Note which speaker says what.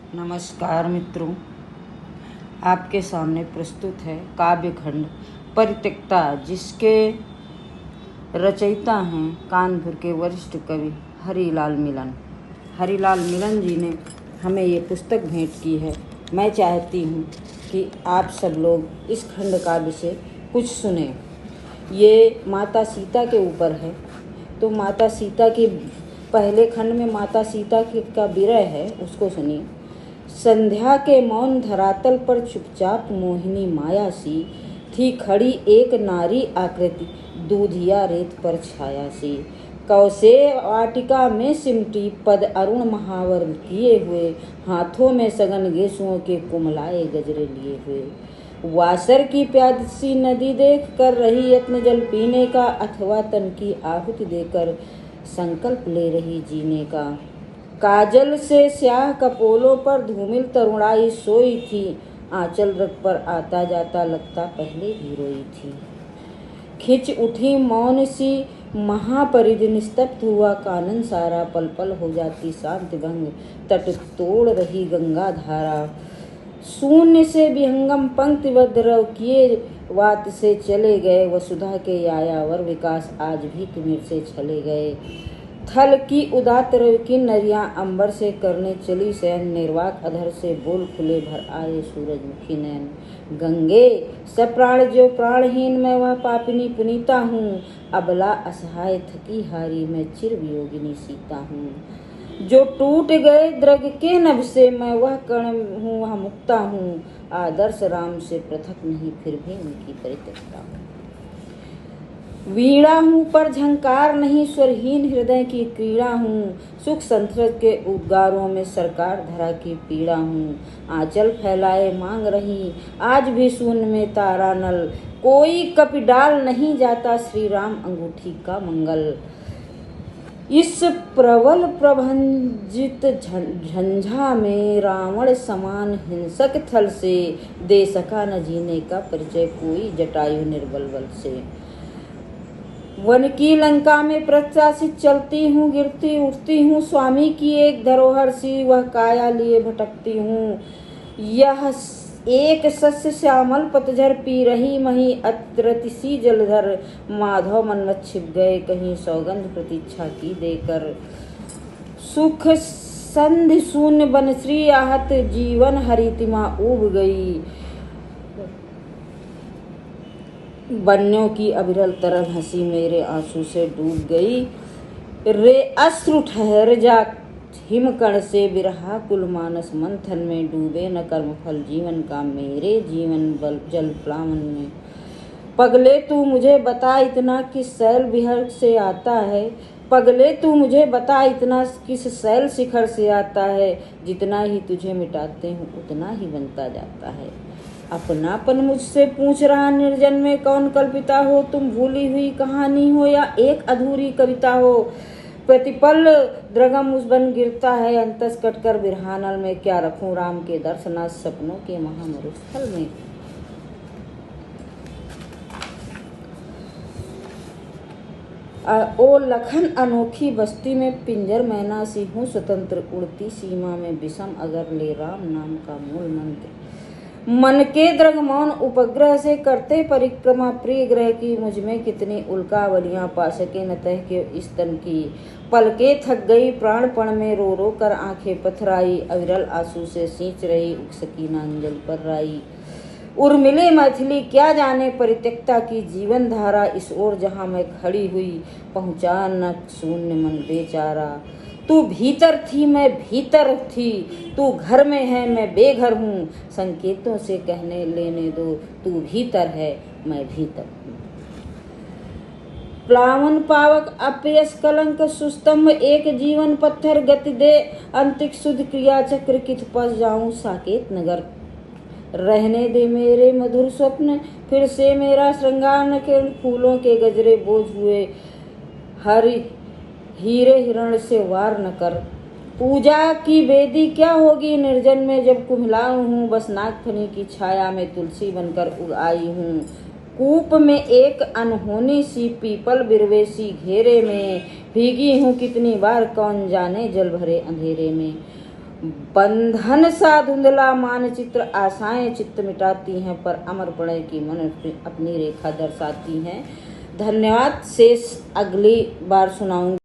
Speaker 1: नमस्कार मित्रों, आपके सामने प्रस्तुत है काव्यखंड परित्यक्ता, जिसके रचयिता हैं कानपुर के वरिष्ठ कवि हरिलाल मिलन। हरिलाल मिलन जी ने हमें ये पुस्तक भेंट की है। मैं चाहती हूँ कि आप सब लोग इस खंड काव्य से कुछ सुने। ये माता सीता के ऊपर है। तो माता सीता की पहले खंड में माता सीता का विरह है, उसको सुनिए। संध्या के मौन धरातल पर चुपचाप मोहिनी माया सी थी खड़ी, एक नारी आकृति दूधिया रेत पर छाया सी। कौसे वाटिका में सिमटी पद अरुण महावर किए हुए, हाथों में सघन गेसुओं के कुमलाए गजरे लिए हुए। वासर की प्यासी नदी देख कर रही यत्न जल पीने का, अथवा तन की आहुति देकर संकल्प ले रही जीने का। काजल से स्याह कपोलों पर धूमिल तरुणाई सोई थी, आंचल रख पर आता जाता लगता पहले भी रोई थी। खिंच उठी मौन सी महापरिधि, निस्तब्ध हुआ कानन सारा, पल पल हो जाती शांति भंग, तट तोड़ रही गंगा धारा। शून्य से विहंगम पंक्तिबद्ध रव किए वात से चले गए, वसुधा के यायावर विकास आज भी तिमिर से छले गए। थल की उदात रव की नरियां अंबर से करने चली शयन, निर्वाक अधर से बोल खुले भर आए सूरजमुखी नयन। गंगे सप्राण जो प्राणहीन मैं वह पापिनी पुनीता हूँ, अबला असहाय थकी हारी मैं चिर वियोगिनी सीता हूँ। जो टूट गए द्रग के नभ से मैं वह कण हूँ, वह मुक्ता हूँ, आदर्श राम से पृथक नहीं फिर भी उनकी परित्यक्ता हूँ। वीणा हूँ पर झंकार नहीं, स्वरहीन हृदय की क्रीड़ा हूँ, सुख संतृत के उद्गारों में सरकार धरा की पीड़ा हूँ। आंचल फैलाए मांग रही आज भी शून्य में तारा नल, कोई कपि डाल नहीं जाता श्री राम अंगूठी का मंगल। इस प्रबल प्रभंजित झंझा में रावण समान हिंसक थल से, दे सका न जीने का परिचय कोई जटायु निर्बल बल से। वन की लंका में प्रत्याशित चलती हूँ, गिरती उठती हूँ, स्वामी की एक धरोहर सी वह काया लिए भटकती हूँ। यह एक सस्य श्यामल पतझर पी रही मही अत्रति सी जलधर, माधव मनमत छिप गए कहीं सौगंध प्रतीक्षा की देकर। सुख संधि शून्य बनश्री आहत, जीवन हरितिमा उब गई, बन्यों की अविरल तरल हंसी मेरे आंसू से डूब गई। रे अश्रु ठहर जा हिमकण से, बिरहा कुल मानस मंथन में, डूबे न कर्म फल जीवन का मेरे जीवन बल जल प्लावन में। पगले तू मुझे बता इतना किस शैल विहर से आता है, पगले तू मुझे बता इतना किस शैल शिखर से आता है, जितना ही तुझे मिटाते हूँ उतना ही बनता जाता है। अपनापन मुझसे पूछ रहा निर्जन में कौन कल्पिता हो, तुम भूली हुई कहानी हो या एक अधूरी कविता हो। प्रतिपल द्रगम उस बन गिरता है अंतस कटकर बिरहानल में, क्या रखूं राम के दर्शनाथ सपनों के महामरुस्थल में। ओ लखन अनोखी बस्ती में पिंजर मैना सी हूँ स्वतंत्र, उड़ती सीमा में विषम अगर ले राम नाम का मूल मंत्र। मन के द्रग मौन उपग्रह से करते परिक्रमा, प्रिय ग्रह की मुझ में कितनी उल्कावलियां, पा सके न तह के स्तन की। पलके थक गई प्राणपण में रो रो कर आंखें पथराई, अविरल आंसू से सींच रही उग सकी न अंजल पर राई। उर्मिले मैथिली क्या जाने परित्यक्ता की जीवन धारा, इस ओर जहाँ मैं खड़ी हुई पहुँचा न शून्य मन बेचारा। तू भीतर थी मैं भीतर थी, तू घर में है मैं बेघर हूँ, संकेतों से कहने लेने दो तू भीतर है मैं भीतर हूँ। प्लावन पावक अपयस कलंक सुस्तंभ, एक जीवन पत्थर गति दे अंतिक शुद्ध क्रिया चक्र कित पस जाऊं साकेत नगर। रहने दे मेरे मधुर स्वप्न फिर से मेरा श्रृंगार न केवल फूलों के गजरे बोझ हुए, हरि हीरे हिरण से वार न कर। पूजा की वेदी क्या होगी निर्जन में जब कुम्हिलाऊं हूँ, बस नागफनी की छाया में तुलसी बनकर उग आई हूँ। कूप में एक अनहोनी सी पीपल बिरवे सी घेरे में, भीगी हूँ कितनी बार कौन जाने जल भरे अंधेरे में। बंधन सा धुंधला मानचित्र आशाएं चित्त मिटाती हैं, पर अमर प्रणय की मन अपनी रेखा दर्शाती हैं। धन्यवाद। शेष अगली बार सुनाऊंगी।